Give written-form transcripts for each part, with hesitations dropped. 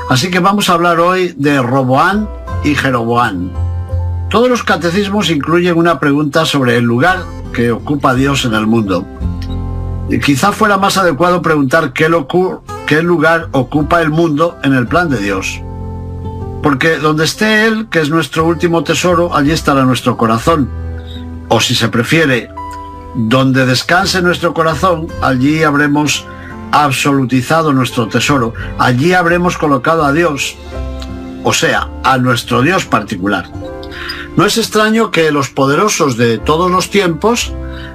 Así que vamos a hablar hoy de Roboán y Jeroboán. Todos los catecismos incluyen una pregunta sobre el lugar que ocupa Dios en el mundo. Y quizá fuera más adecuado preguntar qué lugar ocupa el mundo en el plan de Dios. Porque donde esté Él, que es nuestro último tesoro, allí estará nuestro corazón. O si se prefiere, donde descanse nuestro corazón, allí habremos absolutizado nuestro tesoro. Allí habremos colocado a Dios, o sea, a nuestro Dios particular. No es extraño que los poderosos de todos los tiempos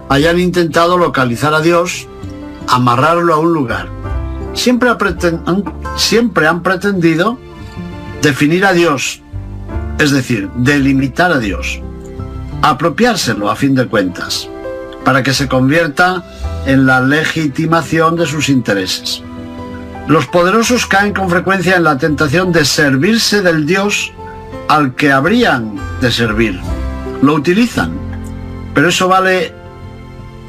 hayan intentado localizar a Dios, amarrarlo a un lugar. Siempre han pretendido definir a Dios, es decir, delimitar a Dios, apropiárselo a fin de cuentas, para que se convierta en la legitimación de sus intereses. Los poderosos caen con frecuencia en la tentación de servirse del Dios al que habrían de servir. Lo utilizan, pero eso vale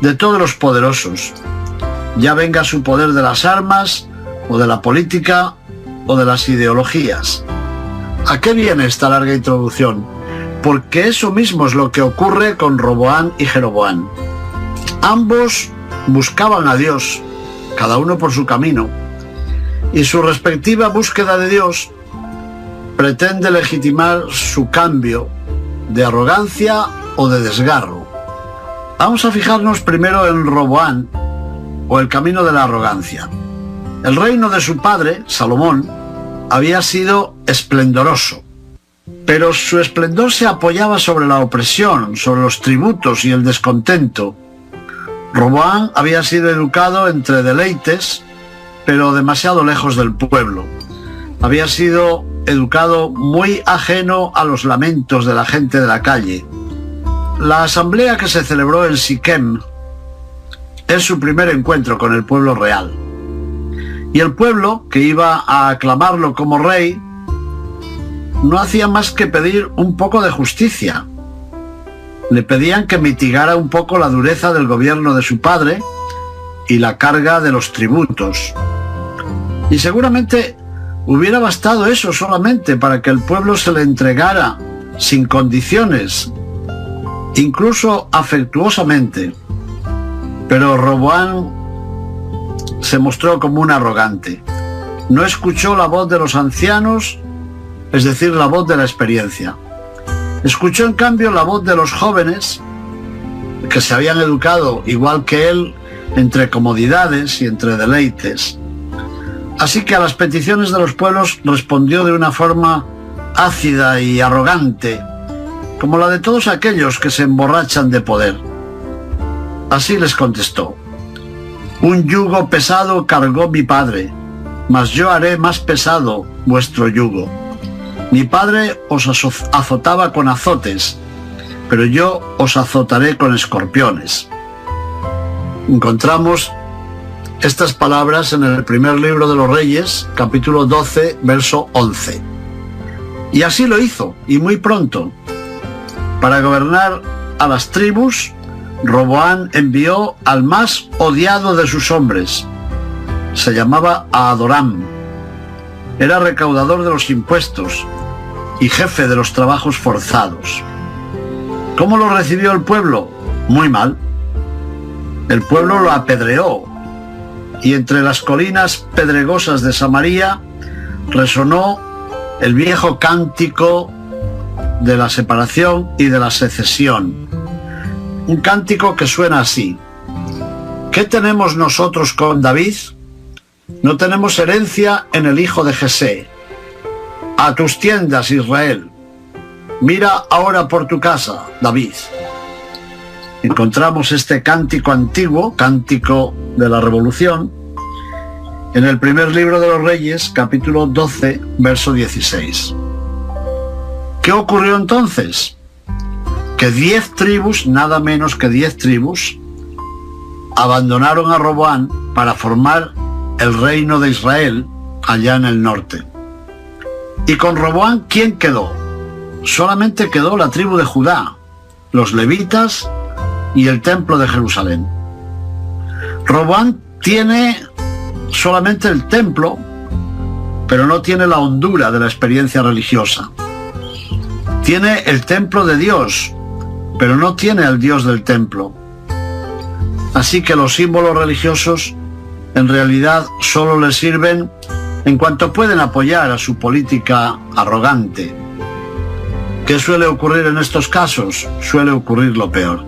de todos los poderosos, ya venga su poder de las armas, o de la política, o de las ideologías. ¿A qué viene esta larga introducción? Porque eso mismo es lo que ocurre con Roboán y Jeroboán. Ambos buscaban a Dios, cada uno por su camino, y su respectiva búsqueda de Dios pretende legitimar su cambio de arrogancia o de desgarro. Vamos a fijarnos primero en Roboán, o el camino de la arrogancia. El reino de su padre, Salomón, había sido esplendoroso, pero su esplendor se apoyaba sobre la opresión, sobre los tributos y el descontento. Roboán había sido educado entre deleites, pero demasiado lejos del pueblo. Había sido educado muy ajeno a los lamentos de la gente de la calle. La asamblea que se celebró en Siquem es su primer encuentro con el pueblo real. Y el pueblo, que iba a aclamarlo como rey, no hacía más que pedir un poco de justicia. Le pedían que mitigara un poco la dureza del gobierno de su padre y la carga de los tributos. Y seguramente hubiera bastado eso solamente para que el pueblo se le entregara sin condiciones, incluso afectuosamente. Pero Roboán se mostró como un arrogante. No escuchó la voz de los ancianos, es decir, la voz de la experiencia. Escuchó en cambio la voz de los jóvenes que se habían educado igual que él entre comodidades y entre deleites. Así que a las peticiones de los pueblos respondió de una forma ácida y arrogante, como la de todos aquellos que se emborrachan de poder. Así les contestó: un yugo pesado cargó mi padre, mas yo haré más pesado vuestro yugo. Mi padre os azotaba con azotes, pero yo os azotaré con escorpiones. Encontramos estas palabras en el primer libro de los Reyes, capítulo 12, verso 11. Y así lo hizo, y muy pronto. Para gobernar a las tribus, Roboán envió al más odiado de sus hombres. Se llamaba Adoram. Era recaudador de los impuestos y jefe de los trabajos forzados. ¿Cómo lo recibió el pueblo? Muy mal. El pueblo lo apedreó, y entre las colinas pedregosas de Samaria resonó el viejo cántico de la separación y de la secesión. Un cántico que suena así: ¿qué tenemos nosotros con David? No tenemos herencia en el hijo de Jesé. A tus tiendas, Israel. Mira ahora por tu casa, David. Encontramos este cántico antiguo, cántico de la revolución, en el primer libro de los Reyes, capítulo 12, verso 16. ¿Qué ocurrió entonces? Que 10 tribus, nada menos que 10 tribus, abandonaron a Roboán para formar el reino de Israel allá en el norte. Y con Roboán, ¿quién quedó? Solamente quedó la tribu de Judá, los levitas y el templo de Jerusalén. Roboán tiene solamente el templo, pero no tiene la hondura de la experiencia religiosa. Tiene el templo de Dios, pero no tiene al Dios del templo. Así que los símbolos religiosos en realidad solo le sirven en cuanto pueden apoyar a su política arrogante. ¿Qué suele ocurrir en estos casos? Suele ocurrir lo peor.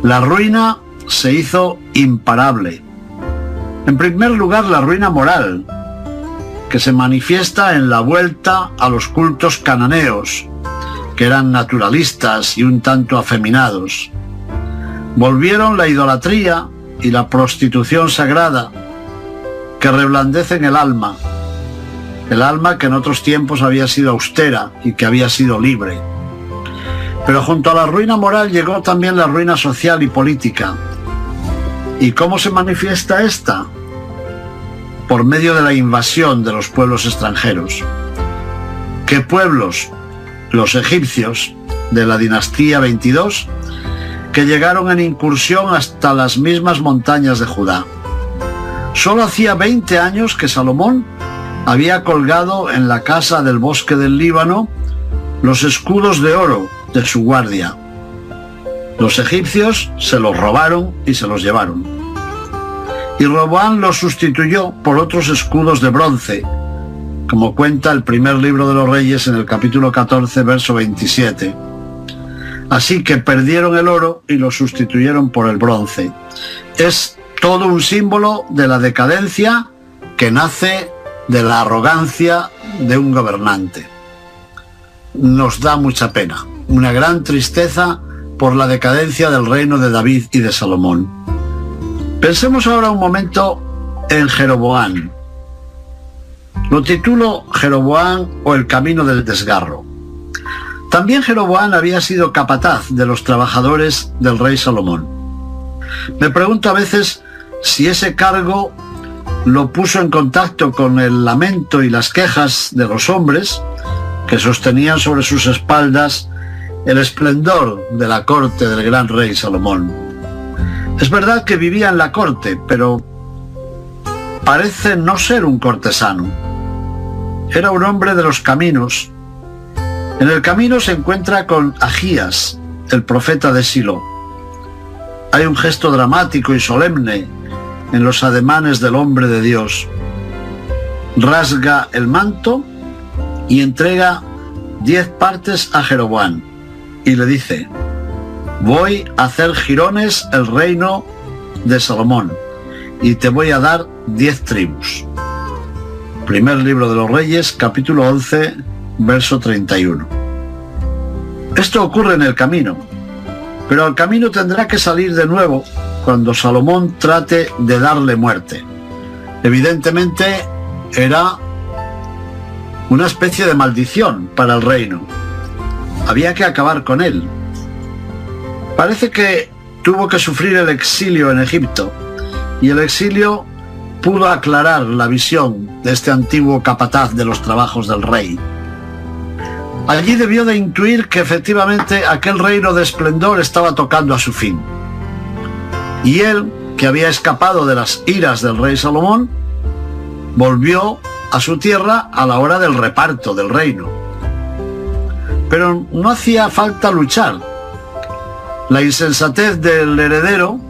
La ruina se hizo imparable. En primer lugar, la ruina moral, que se manifiesta en la vuelta a los cultos cananeos, que eran naturalistas y un tanto afeminados. Volvieron la idolatría y la prostitución sagrada, que reblandecen el alma que en otros tiempos había sido austera y que había sido libre. Pero junto a la ruina moral llegó también la ruina social y política. ¿Y cómo se manifiesta esta? Por medio de la invasión de los pueblos extranjeros. ¿Qué pueblos? Los egipcios de la dinastía 22, que llegaron en incursión hasta las mismas montañas de Judá. Solo hacía 20 años que Salomón había colgado en la casa del bosque del Líbano los escudos de oro de su guardia. Los egipcios se los robaron y se los llevaron. Y Roboam los sustituyó por otros escudos de bronce, como cuenta el primer libro de los Reyes en el capítulo 14, verso 27. Así que perdieron el oro y lo sustituyeron por el bronce. Es todo un símbolo de la decadencia que nace de la arrogancia de un gobernante. Nos da mucha pena, una gran tristeza por la decadencia del reino de David y de Salomón. Pensemos ahora un momento en Jeroboam. Lo titulo Jeroboam o el camino del desgarro. También Jeroboam había sido capataz de los trabajadores del rey Salomón. Me pregunto a veces si ese cargo lo puso en contacto con el lamento y las quejas de los hombres que sostenían sobre sus espaldas el esplendor de la corte del gran rey Salomón. Es verdad que vivía en la corte, pero parece no ser un cortesano. Era un hombre de los caminos. En el camino se encuentra con Ahías, el profeta de Silo. Hay un gesto dramático y solemne en los ademanes del hombre de Dios. Rasga el manto y entrega 10 partes a Jeroboam y le dice: voy a hacer jirones el reino de Salomón y te voy a dar 10 tribus. Primer libro de los Reyes, capítulo 11, verso 31. Esto ocurre en el camino, pero el camino tendrá que salir de nuevo cuando Salomón trate de darle muerte. Evidentemente era una especie de maldición para el reino. Había que acabar con él. Parece que tuvo que sufrir el exilio en Egipto, y el exilio pudo aclarar la visión de este antiguo capataz de los trabajos del rey. Allí debió de intuir que efectivamente aquel reino de esplendor estaba tocando a su fin. Y él, que había escapado de las iras del rey Salomón, volvió a su tierra a la hora del reparto del reino. Pero no hacía falta luchar. La insensatez del heredero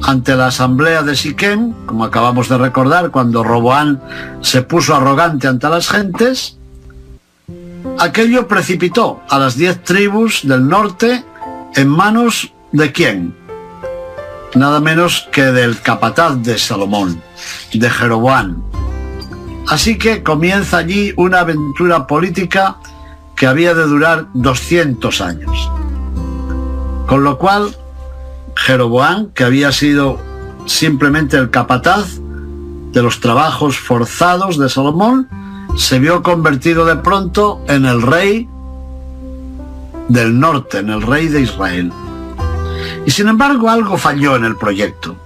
ante la asamblea de Siquem, como acabamos de recordar, cuando Roboam se puso arrogante ante las gentes, aquello precipitó a las 10 tribus del norte en manos de ¿quién? Nada menos que del capataz de Salomón, de Jeroboam. Así que comienza allí una aventura política que había de durar 200 años. Con lo cual, Jeroboam, que había sido simplemente el capataz de los trabajos forzados de Salomón, se vio convertido de pronto en el rey del norte, en el rey de Israel. Y sin embargo algo falló en el proyecto.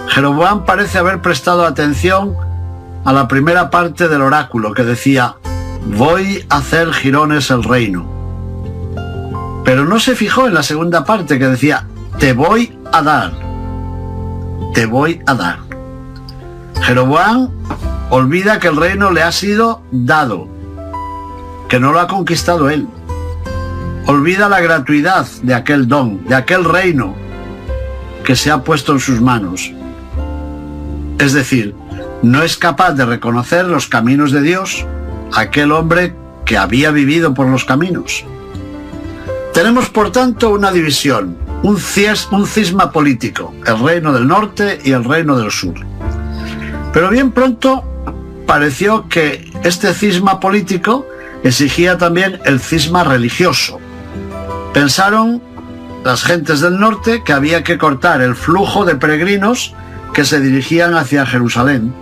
Jeroboam parece haber prestado atención a la primera parte del oráculo que decía: voy a hacer jirones el reino. Pero no se fijó en la segunda parte que decía: te voy a dar. Te voy a dar. Jeroboam olvida que el reino le ha sido dado, que no lo ha conquistado él. Olvida la gratuidad de aquel don, de aquel reino que se ha puesto en sus manos. Es decir, no es capaz de reconocer los caminos de Dios, aquel hombre que había vivido por los caminos. Tenemos, por tanto, una división, un cisma político, el reino del norte y el reino del sur. Pero bien pronto pareció que este cisma político exigía también el cisma religioso. Pensaron las gentes del norte que había que cortar el flujo de peregrinos que se dirigían hacia Jerusalén.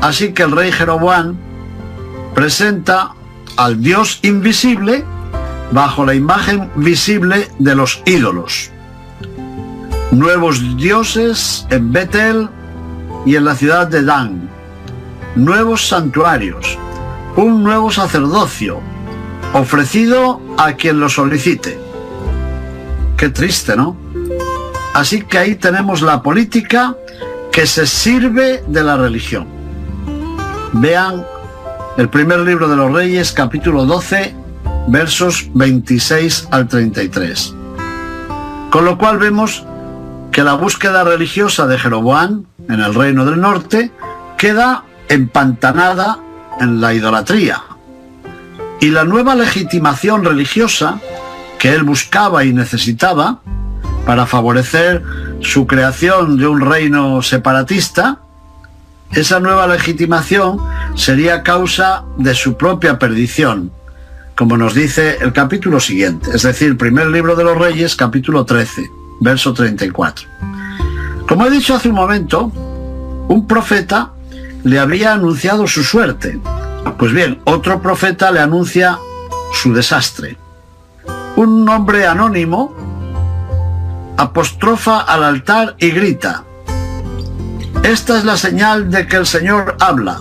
Así que el rey Jeroboam presenta al Dios invisible bajo la imagen visible de los ídolos. Nuevos dioses en Betel y en la ciudad de Dan. Nuevos santuarios. Un nuevo sacerdocio ofrecido a quien lo solicite. Qué triste, ¿no? Así que ahí tenemos la política que se sirve de la religión. Vean el primer libro de los Reyes, capítulo 12, versos 26 al 33. Con lo cual vemos que la búsqueda religiosa de Jeroboam en el reino del norte queda empantanada en la idolatría. Y la nueva legitimación religiosa que él buscaba y necesitaba para favorecer su creación de un reino separatista, esa nueva legitimación sería causa de su propia perdición, como nos dice el capítulo siguiente, es decir, primer libro de los Reyes, capítulo 13, verso 34. Como he dicho hace un momento, un profeta le había anunciado su suerte. Pues bien, otro profeta le anuncia su desastre. Un hombre anónimo apostrofa al altar y grita: esta es la señal de que el Señor habla.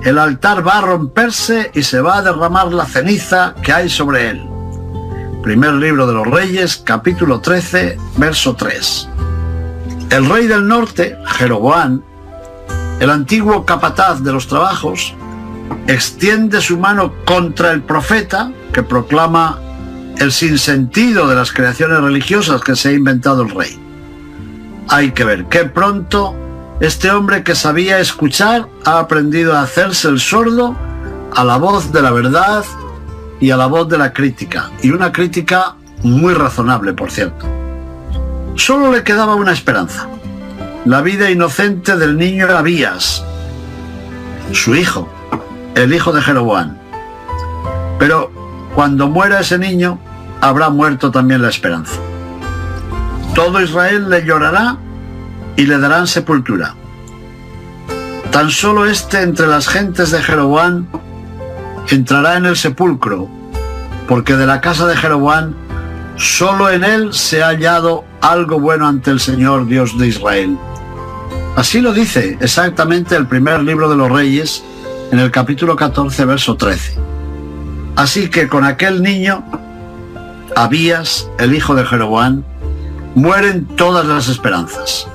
El altar va a romperse y se va a derramar la ceniza que hay sobre él. Primer libro de los Reyes, capítulo 13, verso 3. El rey del norte, Jeroboam, el antiguo capataz de los trabajos, extiende su mano contra el profeta que proclama el sinsentido de las creaciones religiosas que se ha inventado el rey. Hay que ver qué pronto este hombre que sabía escuchar ha aprendido a hacerse el sordo a la voz de la verdad y a la voz de la crítica, y una crítica muy razonable, por cierto. Solo le quedaba una esperanza: la vida inocente del niño Abías, su hijo, el hijo de Jeroboam. Pero cuando muera ese niño, habrá muerto también la esperanza. Todo Israel le llorará y le darán sepultura. Tan solo entre las gentes de Jeroboam entrará en el sepulcro, porque de la casa de Jeroboam solo en él se ha hallado algo bueno ante el Señor Dios de Israel. Así lo dice exactamente el primer libro de los Reyes, en el capítulo 14, verso 13. Así que con aquel niño, Abías, el hijo de Jeroboam, mueren todas las esperanzas.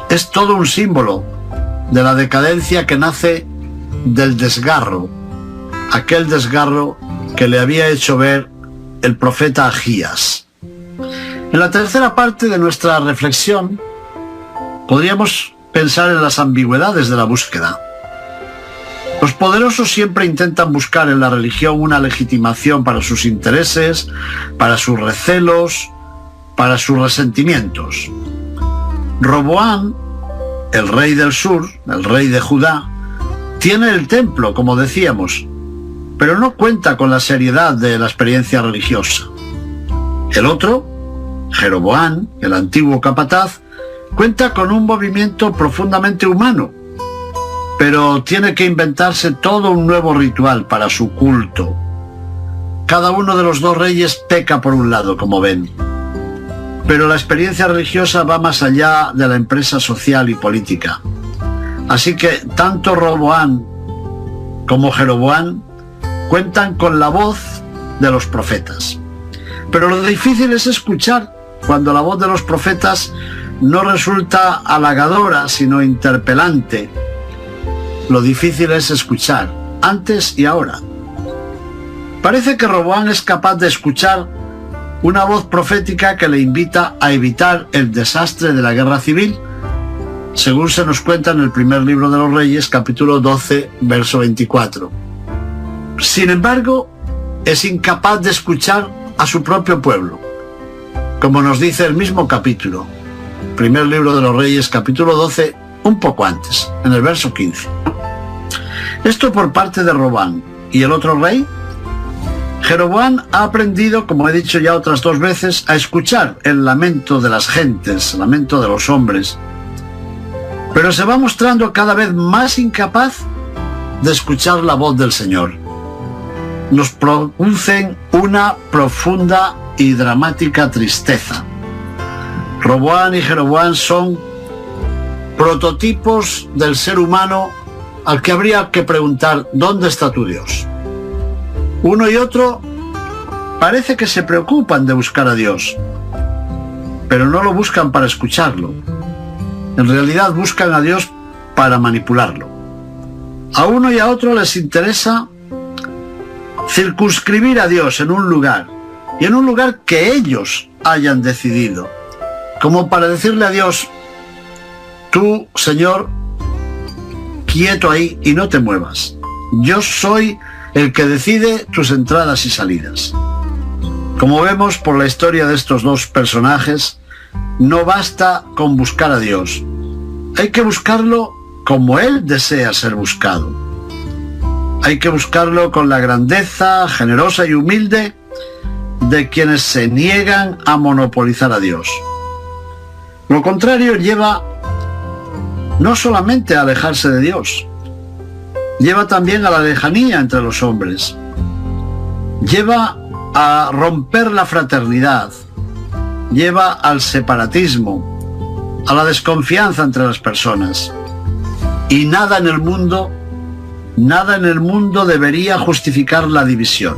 Es todo un símbolo de la decadencia que nace del desgarro, aquel desgarro que le había hecho ver el profeta Agías. En la tercera parte de nuestra reflexión podríamos pensar en las ambigüedades de la búsqueda. Los poderosos siempre intentan buscar en la religión una legitimación para sus intereses, para sus recelos, para sus resentimientos. Roboam, el rey del sur, el rey de Judá, tiene el templo, como decíamos, pero no cuenta con la seriedad de la experiencia religiosa. El otro, Jeroboam, el antiguo capataz, cuenta con un movimiento profundamente humano, pero tiene que inventarse todo un nuevo ritual para su culto. Cada uno de los dos reyes peca por un lado, como ven. Pero la experiencia religiosa va más allá de la empresa social y política. Así que tanto Roboam como Jeroboam cuentan con la voz de los profetas. Pero lo difícil es escuchar cuando la voz de los profetas no resulta halagadora, sino interpelante. Lo difícil es escuchar, antes y ahora. Parece que Roboam es capaz de escuchar una voz profética que le invita a evitar el desastre de la guerra civil, según se nos cuenta en el primer libro de los Reyes, capítulo 12, verso 24. Sin embargo, es incapaz de escuchar a su propio pueblo, como nos dice el mismo capítulo, primer libro de los Reyes, capítulo 12, un poco antes, en el verso 15. Esto por parte de Roboam. ¿Y el otro rey? Jeroboam ha aprendido, como he dicho ya otras 2 veces, a escuchar el lamento de las gentes, el lamento de los hombres, pero se va mostrando cada vez más incapaz de escuchar la voz del Señor. Nos producen una profunda y dramática tristeza. Roboam y Jeroboam son prototipos del ser humano al que habría que preguntar: ¿dónde está tu Dios? Uno y otro parece que se preocupan de buscar a Dios, pero no lo buscan para escucharlo. En realidad buscan a Dios para manipularlo. A uno y a otro les interesa circunscribir a Dios en un lugar, y en un lugar que ellos hayan decidido, como para decirle a Dios: tú, Señor, quieto ahí y no te muevas. Yo soy el que decide tus entradas y salidas. Como vemos por la historia de estos 2 personajes, no basta con buscar a Dios. Hay que buscarlo como Él desea ser buscado. Hay que buscarlo con la grandeza generosa y humilde de quienes se niegan a monopolizar a Dios. Lo contrario lleva no solamente a alejarse de Dios, lleva también a la lejanía entre los hombres, lleva a romper la fraternidad, lleva al separatismo, a la desconfianza entre las personas. Y nada en el mundo debería justificar la división.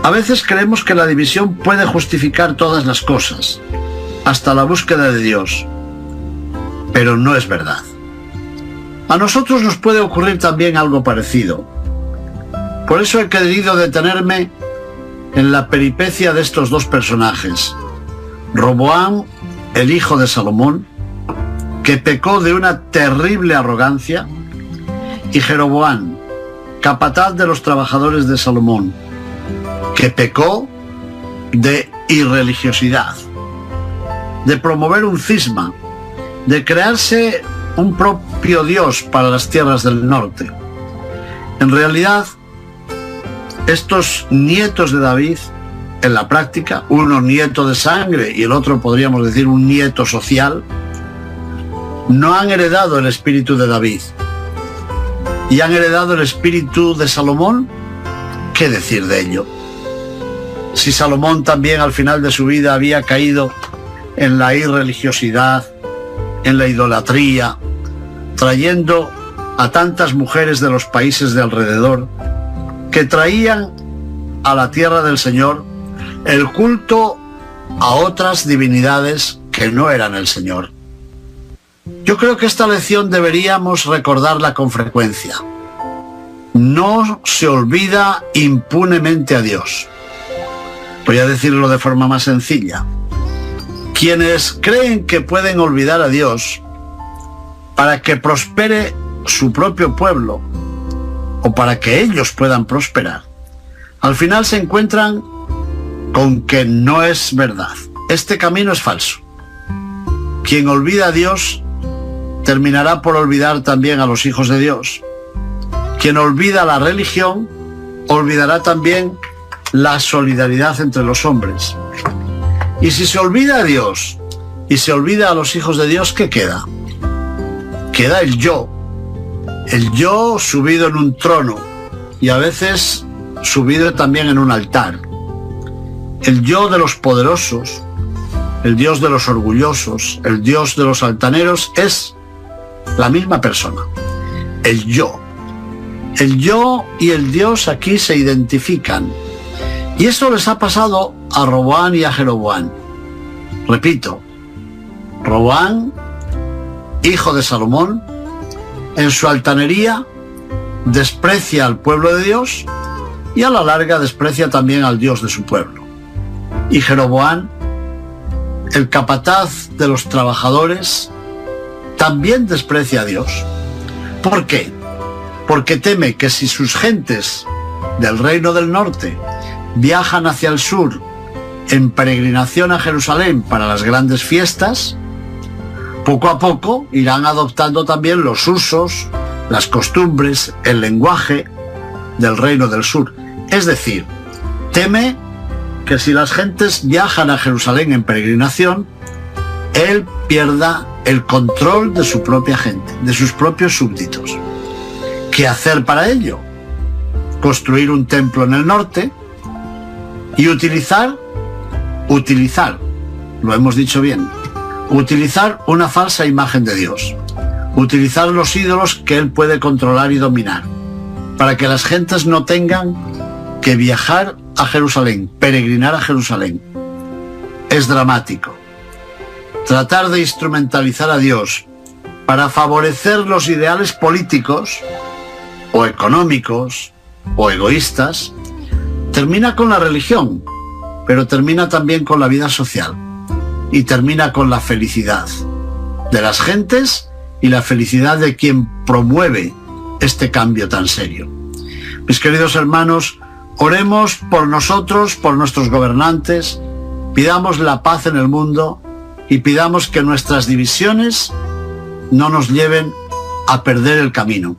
A veces creemos que la división puede justificar todas las cosas, hasta la búsqueda de Dios, pero no es verdad. A nosotros nos puede ocurrir también algo parecido. Por eso he querido detenerme en la peripecia de estos 2 personajes. Roboam, el hijo de Salomón, que pecó de una terrible arrogancia, y Jeroboam, capataz de los trabajadores de Salomón, que pecó de irreligiosidad, de promover un cisma, de crearse un propio Dios para las tierras del norte. En realidad, estos nietos de David, en la práctica, uno nieto de sangre y el otro podríamos decir un nieto social, no han heredado el espíritu de David y han heredado el espíritu de Salomón. ¿Qué decir de ello? Si Salomón también al final de su vida había caído en la irreligiosidad, en la idolatría, trayendo a tantas mujeres de los países de alrededor que traían a la tierra del Señor el culto a otras divinidades que no eran el Señor. Yo creo que esta lección deberíamos recordarla con frecuencia. No se olvida impunemente a Dios. Voy a decirlo de forma más sencilla. Quienes creen que pueden olvidar a Dios para que prospere su propio pueblo o para que ellos puedan prosperar, al final se encuentran con que no es verdad. Este camino es falso. Quien olvida a Dios terminará por olvidar también a los hijos de Dios. Quien olvida la religión olvidará también la solidaridad entre los hombres. Y si se olvida a Dios y se olvida a los hijos de Dios, ¿qué queda? Queda el yo subido en un trono y a veces subido también en un altar. El yo de los poderosos, el Dios de los orgullosos, el Dios de los altaneros es la misma persona. El yo y el Dios aquí se identifican. Y eso les ha pasado a Roboam y a Jeroboam. Repito, Roboam, hijo de Salomón, en su altanería desprecia al pueblo de Dios y a la larga desprecia también al Dios de su pueblo. Y Jeroboam, el capataz de los trabajadores, también desprecia a Dios. ¿Por qué? Porque teme que si sus gentes del reino del norte viajan hacia el sur en peregrinación a Jerusalén para las grandes fiestas, poco a poco irán adoptando también los usos, las costumbres, el lenguaje del reino del sur. Es decir, teme que si las gentes viajan a Jerusalén en peregrinación, él pierda el control de su propia gente, de sus propios súbditos. ¿Qué hacer para ello? Construir un templo en el norte y utilizar, lo hemos dicho bien, utilizar una falsa imagen de Dios, utilizar los ídolos que él puede controlar y dominar, para que las gentes no tengan que viajar a Jerusalén, peregrinar a Jerusalén. Es dramático. Tratar de instrumentalizar a Dios para favorecer los ideales políticos o económicos o egoístas termina con la religión, pero termina también con la vida social y termina con la felicidad de las gentes y la felicidad de quien promueve este cambio tan serio. Mis queridos hermanos, oremos por nosotros, por nuestros gobernantes, pidamos la paz en el mundo y pidamos que nuestras divisiones no nos lleven a perder el camino.